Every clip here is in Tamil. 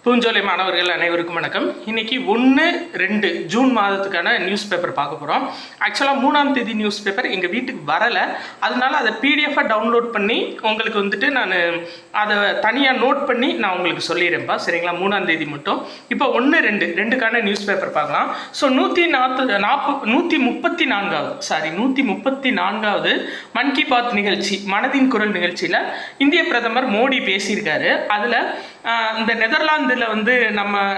பூஞ்சோலை மாணவர்கள் அனைவருக்கும் வணக்கம். இன்னைக்கு 1-2 ஜூன் மாதத்துக்கான நியூஸ் பேப்பர் பார்க்க போகிறோம். ஆக்சுவலாக 3ஆம் தேதி நியூஸ் பேப்பர் எங்கள் வீட்டுக்கு வரலை, அதனால அதை பிடிஎஃபாக டவுன்லோட் பண்ணி உங்களுக்கு வந்துட்டு நான் அதை தனியாக நோட் பண்ணி நான் உங்களுக்கு சொல்லிடுறேன்ப்பா, சரிங்களா? 3ஆம் தேதி மட்டும். இப்போ 1-2 நியூஸ் பேப்பர் பார்க்கலாம். ஸோ 134வது மன் கி பாத் நிகழ்ச்சி, மனதின் குரல் நிகழ்ச்சியில் இந்திய பிரதமர் மோடி பேசியிருக்காரு. அதில் இந்த நெதர்லாந்தில் வந்து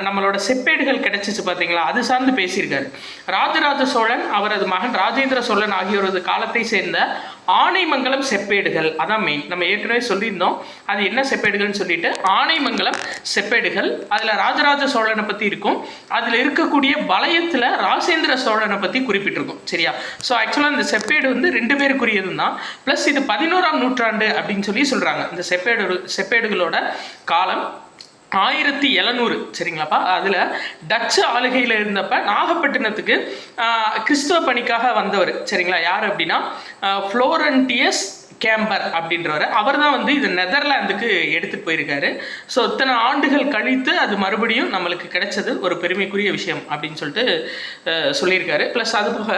நம்மளோட செப்பேடுகள் கிடைச்சிச்சு பார்த்தீங்களா, அது சார்ந்து பேசியிருக்காரு. ராஜராஜ சோழன், அவரது மகன் ராஜேந்திர சோழன் ஆகியோரது காலத்தை சேர்ந்த ஆனைமங்கலம் செப்பேடுகள் அதான் மெயின். நம்ம ஏற்கனவே சொல்லியிருந்தோம் அது என்ன செப்பேடுகள்னு சொல்லிட்டு. ஆனைமங்கலம் செப்பேடுகள், அதில் ராஜராஜ சோழனை பற்றி இருக்கும். அதில் இருக்கக்கூடிய வளையத்தில் ராஜேந்திர சோழனை பற்றி குறிப்பிட்டிருக்கும், சரியா? ஸோ ஆக்சுவலாக இந்த செப்பேடு வந்து 2 பேருக்குரியது தான். ப்ளஸ் இது 11ஆம் நூற்றாண்டு அப்படின்னு சொல்கிறாங்க. இந்த செப்பேடுகளோட காலம் 1700, சரிங்களாப்பா? அதில் டச்சு ஆளுகையில் இருந்தப்ப நாகப்பட்டினத்துக்கு கிறிஸ்துவ பணிக்காக வந்தவர், சரிங்களா? யார் அப்படின்னா ஃப்ளோரண்டியஸ் கேம்பர் அப்படின்றவர். அவர் தான் வந்து இது நெதர்லாந்துக்கு எடுத்துகிட்டு போயிருக்காரு. ஸோ இத்தனை ஆண்டுகள் கழித்து அது மறுபடியும் நம்மளுக்கு கிடைச்சது ஒரு பெருமைக்குரிய விஷயம் அப்படின்னு சொல்லிட்டு சொல்லியிருக்காரு. ப்ளஸ் அது போக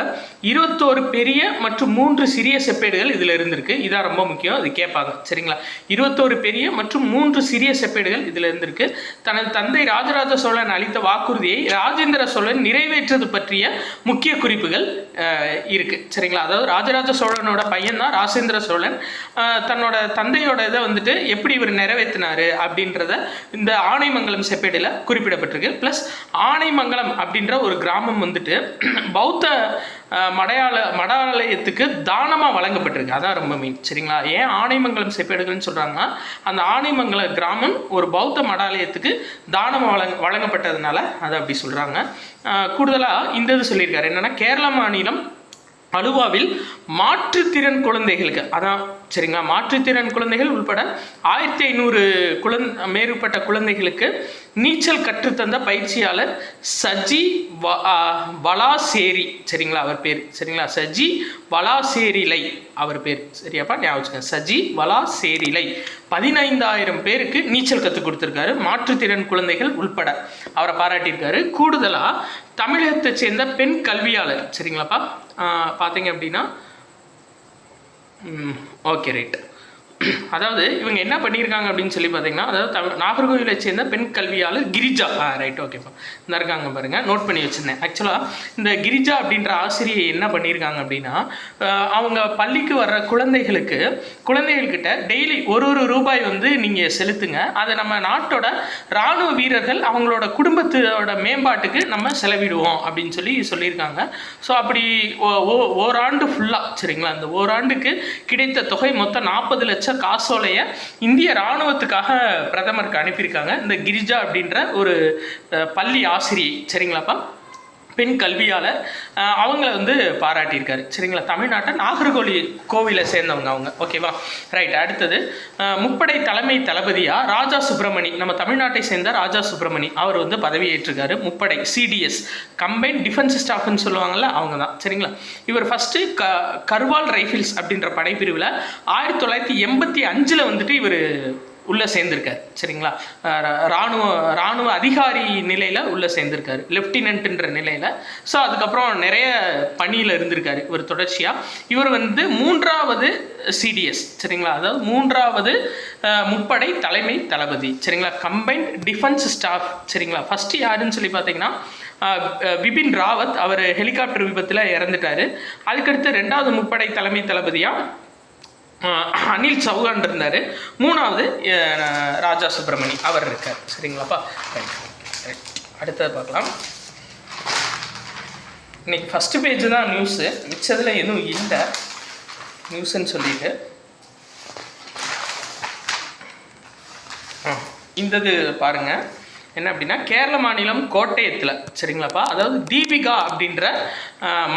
21 பெரிய மற்றும் 3 சிறிய செப்பேடுகள் இதில் இருந்திருக்கு. இதான் ரொம்ப முக்கியம், அது கேட்பாங்க, சரிங்களா? 21 பெரிய மற்றும் 3 சிறிய செப்பேடுகள் இதில் இருந்திருக்கு. தனது தந்தை ராஜராஜ சோழன் அளித்த வாக்குறுதியை ராஜேந்திர சோழன் நிறைவேற்றது பற்றிய முக்கிய குறிப்புகள் இருக்குது, சரிங்களா? அதாவது ராஜராஜ சோழனோட பையன் தான் ராஜேந்திர சோழன். தன்னோட தந்தையோட இதை வந்துட்டு எப்படி இவர் நிறைவேற்றினாரு அப்படின்றத இந்த ஆனைமங்கலம் செப்பேடில் குறிப்பிடப்பட்டிருக்கு. ப்ளஸ் ஆனைமங்கலம் அப்படின்ற ஒரு கிராமம் வந்துட்டு பௌத்த மடாலயத்துக்கு தானமாக வழங்கப்பட்டிருக்கு. அதான் ரொம்ப மெயின், சரிங்களா? ஏன் ஆனைமங்கலம் செப்பேடுகள்னு சொல்கிறாங்கன்னா, அந்த ஆனைமங்கல கிராமம் ஒரு பௌத்த மடாலயத்துக்கு தானமாக வழங்கப்பட்டதுனால அதை அப்படி சொல்கிறாங்க. கூடுதலாக இந்த இது சொல்லியிருக்காரு என்னென்னா, கேரள மாநிலம் அலுவாவில் மாற்றுத்திறன் குழந்தைகளுக்கு, அதான் சரிங்களா, மாற்றுத்திறன் குழந்தைகள் உள்பட 1500 மேற்பட்ட குழந்தைகளுக்கு நீச்சல் கற்றுத்தந்த பயிற்சியாளர் சஜி வலாசேரி, சரிங்களா? அவர் பேர், சரிங்களா? சஜி வலாசேரிலை அவர் பேர், சரியாப்பா? ஞாபகம், சஜி வலாசேரிலை 15,000 பேருக்கு நீச்சல் கற்றுக் கொடுத்துருக்காரு, மாற்றுத்திறன் குழந்தைகள் உள்பட. அவரை பாராட்டியிருக்காரு. கூடுதலாக தமிழகத்தை சேர்ந்த பெண் கல்வியாளர், சரிங்களாப்பா? பார்த்தீங்க அப்படின்னா ஓகே, ரைட். அதாவது இவங்க என்ன பண்ணியிருக்காங்க அப்படின்னு சொல்லி பார்த்தீங்கன்னா, அதாவது நாகர்கோவிலை சேர்ந்த பெண் கல்வியாளர் கிரிஜா, ரைட், ஓகேப்பா, இந்த இருக்காங்க பாருங்கள், நோட் பண்ணி வச்சுருந்தேன். ஆக்சுவலாக இந்த கிரிஜா அப்படின்ற ஆசிரியை என்ன பண்ணியிருக்காங்க அப்படின்னா, அவங்க பள்ளிக்கு வர்ற குழந்தைகள்கிட்ட டெய்லி ஒரு ரூபாய் வந்து நீங்கள் செலுத்துங்க, அதை நம்ம நாட்டோட இராணுவ வீரர்கள் அவங்களோட குடும்பத்தோட மேம்பாட்டுக்கு நம்ம செலவிடுவோம் அப்படின்னு சொல்லியிருக்காங்க. ஸோ அப்படி ஓராண்டு ஃபுல்லாக, சரிங்களா, அந்த ஓராண்டுக்கு கிடைத்த தொகை மொத்தம் 40 லட்சம் காசோலையை இந்திய இராணுவத்துக்காக பிரதமருக்கு அனுப்பியிருக்காங்க இந்த கிரிஜா அப்படின்ற ஒரு பள்ளி ஆசிரியை, சரிங்களாப்பா? பெண் கல்வியாளர். அவங்கள வந்து பாராட்டியிருக்காரு, சரிங்களா? தமிழ்நாட்டை நாகர்கோவிலை சேர்ந்தவங்க அவங்க, ஓகேவா? ரைட். அடுத்தது முப்படை தலைமை தளபதியாக ராஜா சுப்பிரமணி, நம்ம தமிழ்நாட்டை சேர்ந்த ராஜா சுப்பிரமணி, அவர் வந்து பதவியேற்றிருக்காரு. முப்படை சிடிஎஸ், கம்பைன்ட் டிஃபென்ஸ் ஸ்டாஃப்னு சொல்லுவாங்கள்ல, அவங்க தான், சரிங்களா? இவர் ஃபஸ்ட்டு கர்வால் ரைஃபிள்ஸ் அப்படின்ற படைப்பிரிவில் 1985 வந்துட்டு இவர் உள்ளே சேர்ந்திருக்காரு, சரிங்களா? இராணுவ அதிகாரி நிலையில் உள்ளே சேர்ந்திருக்காரு, லெஃப்டினன்ட்ன்ற நிலையில். ஸோ அதுக்கப்புறம் நிறைய பணியில் இருந்திருக்காரு இவர் தொடர்ச்சியாக. இவர் வந்து 3வது சிடிஎஸ், சரிங்களா? அதாவது 3வது முப்படை தலைமை தளபதி, சரிங்களா? கம்பைன்ட் டிஃபென்ஸ் ஸ்டாஃப், சரிங்களா? ஃபஸ்ட்டு யாருன்னு சொல்லி பார்த்தீங்கன்னா பிபின் ராவத், அவர் ஹெலிகாப்டர் விபத்தில் இறந்துட்டார். அதுக்கடுத்து 2வது முப்படை தலைமை தளபதியாக அனில் சௌகான் இருந்தார். 3வது ராஜா சுப்பிரமணி அவர் இருக்கார், சரிங்களாப்பா? அடுத்தது பார்க்கலாம். இன்னைக்கு ஃபஸ்ட்டு பேஜ் தான் நியூஸு, மிச்சதில் எதுவும் இல்லை நியூஸுன்னு சொல்லிட்டு. இந்தது பாருங்கள், என்ன அப்படின்னா கேரள மாநிலம் கோட்டயத்தில், சரிங்களாப்பா? அதாவது தீபிகா அப்படின்ற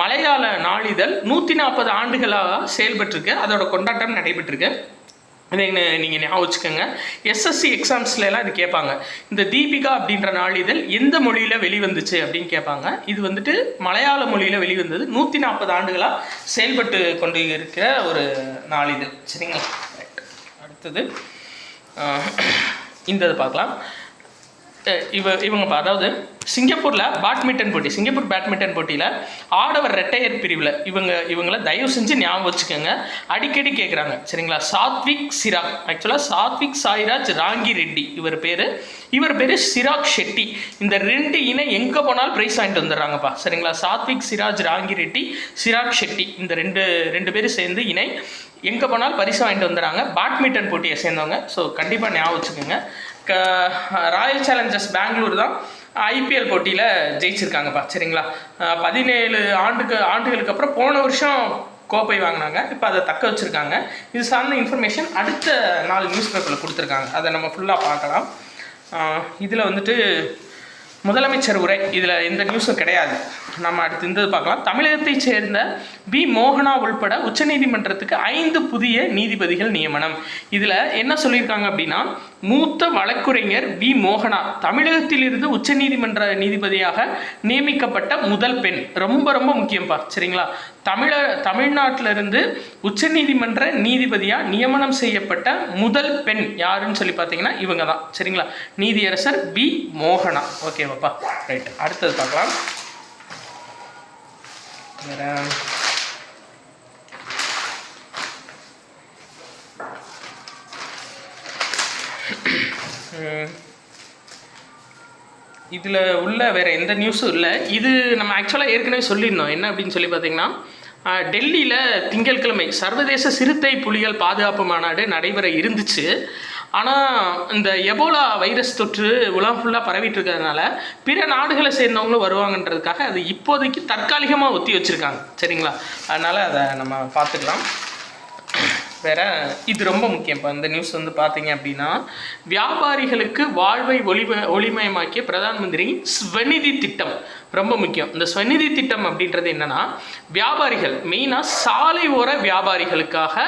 மலையாள நாளிதழ் 140 ஆண்டுகளாக செயல்பட்டுருக்கு. அதோட கொண்டாட்டம் நடைபெற்றிருக்கு. இதை நீங்கள் ஞாபகம் வச்சுக்கோங்க. எஸ்எஸ்சி எக்ஸாம்ஸ்லாம் இது கேட்பாங்க. இந்த தீபிகா அப்படின்ற நாளிதழ் எந்த மொழியில் வெளிவந்துச்சு அப்படின்னு கேட்பாங்க. இது வந்துட்டு மலையாள மொழியில் வெளிவந்தது. 140 ஆண்டுகளாக செயல்பட்டு கொண்டு இருக்கிற ஒரு நாளிதழ், சரிங்களா? அடுத்தது இந்த பார்க்கலாம். இவங்க அதாவது சிங்கப்பூர் பேட்மிண்டன் போட்டியில் ஆடவர் ரெட்டையர் பிரிவில் இவங்களை தயவு செஞ்சு ஞாபகம் வச்சுக்கோங்க, அடிக்கடி கேட்குறாங்க சரிங்களா. சாத்விக் சிராக், ஆக்சுவலாக சாத்விக் சாய்ராஜ் ராங்கி ரெட்டி இவர் பேர் சிராக் ஷெட்டி. இந்த 2 இணை எங்கே போனாலும் ப்ரைஸ் வாங்கிட்டு வந்துடுறாங்கப்பா சரிங்களா. சாத்விக் சிராஜ் ராங்கி ரெட்டி, சிராக் ஷெட்டி, இந்த ரெண்டு பேரும் சேர்ந்து இணை எங்கே போனாலும் பரிசு வாங்கிட்டு வந்துடுறாங்க. பேட்மிண்டன் போட்டியை சேர்ந்தவங்க. ஸோ கண்டிப்பாக ஞாபகம் வச்சுக்கோங்க. ராயல் சேலஞ்சர்ஸ் பெங்களூர் தான் IPL போட்டியில் ஜெயிச்சிருக்காங்கப்பா சரிங்களா. 17 ஆண்டுகளுக்கு அப்புறம் போன வருஷம் கோப்பை வாங்கினாங்க, இப்போ அதை தக்க வச்சுருக்காங்க. இது சார்ந்த இன்ஃபர்மேஷன் அடுத்த 4 நியூஸ் பேப்பரில் கொடுத்துருக்காங்க, அதை நம்ம ஃபுல்லாக பார்க்கலாம். இதில் வந்துட்டு முதலமைச்சர் உரை, இதில் எந்த நியூஸும் கிடையாது. நம்ம அடுத்து இந்த பார்க்கலாம். தமிழகத்தைச் சேர்ந்த பி மோகனா உள்பட உச்சநீதிமன்றத்துக்கு 5 புதிய நீதிபதிகள் நியமனம். இதில் என்ன சொல்லியிருக்காங்க அப்படின்னா, மூத்த வழக்குரைஞர் பி மோகனா தமிழகத்திலிருந்து உச்சநீதிமன்ற நீதிபதியாக நியமிக்கப்பட்ட முதல் பெண். ரொம்ப ரொம்ப முக்கியம்ப்பா சரிங்களா. தமிழ்நாட்டிலிருந்து உச்சநீதிமன்ற நீதிபதியாக நியமனம் செய்யப்பட்ட முதல் பெண் யாருன்னு சொல்லி பார்த்தீங்கன்னா இவங்க தான் சரிங்களா. நீதியரசர் பி மோகனா. ஓகேவாப்பா, ரைட். அடுத்தது பார்க்கலாம். வேற இதில் உள்ள வேறு எந்த நியூஸும் இல்லை. இது நம்ம ஆக்சுவலாக ஏற்கனவே சொல்லியிருந்தோம். என்ன அப்படின்னு சொல்லி பார்த்தீங்கன்னா, டெல்லியில் திங்கட்கிழமை சர்வதேச சிறுத்தை புலிகள் பாதுகாப்பு மாநாடு நடைபெற இருந்துச்சு. ஆனால் இந்த எபோலா வைரஸ் தொற்று உலகம் ஃபுல்லாக பரவிட்டு இருக்கிறதுனால பிற நாடுகளை சேர்ந்தவங்களும் வருவாங்கன்றதுக்காக அது இப்போதைக்கு தற்காலிகமாக ஒத்தி வச்சுருக்காங்க சரிங்களா. அதனால் அதை நம்ம பார்த்துக்கலாம். வேறு இது ரொம்ப முக்கியம். இப்போ இந்த நியூஸ் வந்து பார்த்தீங்க அப்படின்னா, வியாபாரிகளுக்கு வாழ்வை ஒளிமயமாக்கிய பிரதான் மந்திரி ஸ்வநிதி திட்டம் ரொம்ப முக்கியம். இந்த ஸ்வநிதி திட்டம் அப்படின்றது என்னென்னா, வியாபாரிகள் மெயினாக சாலை ஓர வியாபாரிகளுக்காக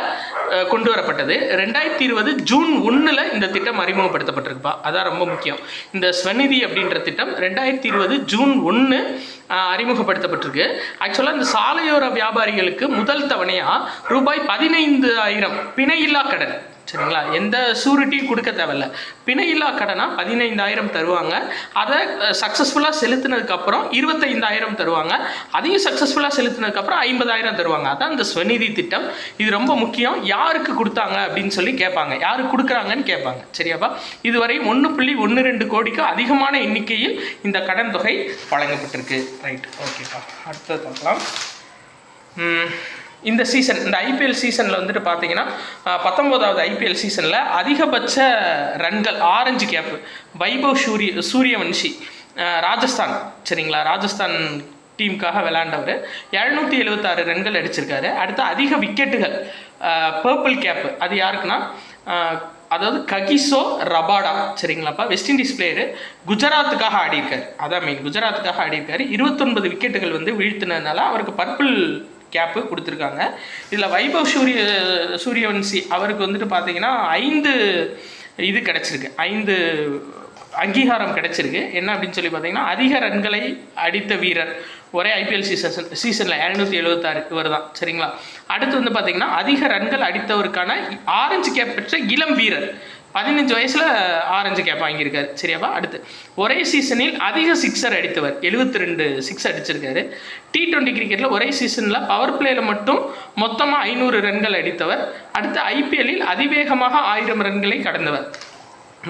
கொண்டு வரப்பட்டது. 2020 ஜூன் 1 இந்த திட்டம் அறிமுகப்படுத்தப்பட்டிருக்குப்பா. அதான் ரொம்ப முக்கியம். இந்த ஸ்வநிதி அப்படின்ற திட்டம் 2020 ஜூன் 1 அறிமுகப்படுத்தப்பட்டிருக்கு. ஆக்சுவலாக இந்த சாலையோர வியாபாரிகளுக்கு முதல் தவணையாக ரூபாய் 15,000 பிணையில்லா கடன் சரிங்களா. எந்த சூரிட்டியும் கொடுக்க தேவையில்ல, பிணையில்லா கடனாக 15,000 தருவாங்க. அதை சக்ஸஸ்ஃபுல்லாக செலுத்தினதுக்கப்புறம் 25,000 தருவாங்க. அதையும் சக்ஸஸ்ஃபுல்லாக செலுத்தினதுக்கப்புறம் 50,000 தருவாங்க. அதான் இந்த ஸ்வநிதி திட்டம். இது ரொம்ப முக்கியம். யாருக்கு கொடுத்தாங்க அப்படின்னு சொல்லி கேட்பாங்க, யாருக்கு கொடுக்குறாங்கன்னு கேட்பாங்க சரியாப்பா. இதுவரை 1.12 கோடிக்கு அதிகமான எண்ணிக்கையில் இந்த கடன் தொகை வழங்கப்பட்டிருக்கு. ரைட், ஓகேப்பா. அடுத்தது பார்க்கலாம். இந்த IPL சீசனில் வந்துட்டு பார்த்தீங்கன்னா 19வது IPL சீசனில் அதிகபட்ச ரன்கள் ஆரஞ்சு கேப்பு வைபவ் சூரியவன்ஷி ராஜஸ்தான் சரிங்களா. ராஜஸ்தான் டீமுக்காக விளையாண்டவர் 776 ரன்கள் அடிச்சிருக்காரு. அடுத்து அதிக விக்கெட்டுகள் பர்பிள் கேப்பு அது யாருக்குன்னா, அதாவது ககிசோ ரபாடா சரிங்களாப்பா. வெஸ்ட் இண்டீஸ் பிளேயரு, குஜராத்துக்காக ஆடியிருக்காரு. அதான் மெயின், குஜராத்துக்காக ஆடியிருக்காரு. 29 விக்கெட்டுகள் வந்து வீழ்த்தினதுனால அவருக்கு பர்பிள் கேப்பு கொடுத்துருக்காங்க. இதில் வைபவ் சூரியவன்சி அவருக்கு வந்துட்டு பார்த்தீங்கன்னா 5 இது கிடச்சிருக்கு, 5 அங்கீகாரம் கிடச்சிருக்கு. என்ன அப்படின்னு சொல்லி பார்த்தீங்கன்னா, அதிக ரன்களை அடித்த வீரர் ஒரே IPL சீசனில் 776 இவர் தான் சரிங்களா. அடுத்து வந்து பார்த்தீங்கன்னா, அதிக ரன்கள் அடித்தவருக்கான ஆரஞ்சு கேப் பெற்ற இளம் வீரர் 15 வயசில் ஆரஞ்சு கேப் வாங்கியிருக்காரு சரியாப்பா. அடுத்து ஒரே சீசனில் அதிக சிக்ஸர் அடித்தவர் 72 சிக்ஸ் அடிச்சிருக்காரு. T20 கிரிக்கெட்டில் ஒரே சீசனில் பவர் பிளேயில் மட்டும் மொத்தமாக 500 ரன்கள் அடித்தவர். அடுத்து IPLலில் அதிவேகமாக 1000 ரன்களை கடந்தவர்.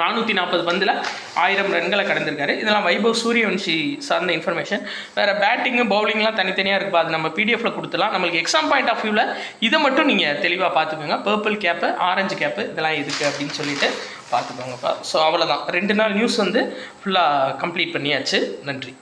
440 பந்தில் 1000 ரன்களை கடந்திருக்காரு. இதெல்லாம் வைபவ் சூரியவன்ஷி சார்ந்த இன்ஃபர்மேஷன். வேறு பேட்டிங்கு பவுலிங்லாம் தனித்தனியாக இருக்குப்பா. அது நம்ம PDFல கொடுத்துலாம். நம்மளுக்கு எக்ஸாம் பாயிண்ட் ஆஃப் வியூவில் இதை மட்டும் நீங்கள் தெளிவாக பார்த்துக்கோங்க. பர்பிள் கேப்பு, ஆரஞ்சு கேப்பு இதெல்லாம் எதுக்கு அப்படின்னு சொல்லிட்டு பார்த்துக்கோங்கப்பா. ஸோ அவ்வளோதான், 2 நாள் நியூஸ் வந்து ஃபுல்லாக கம்ப்ளீட் பண்ணியாச்சு. நன்றி.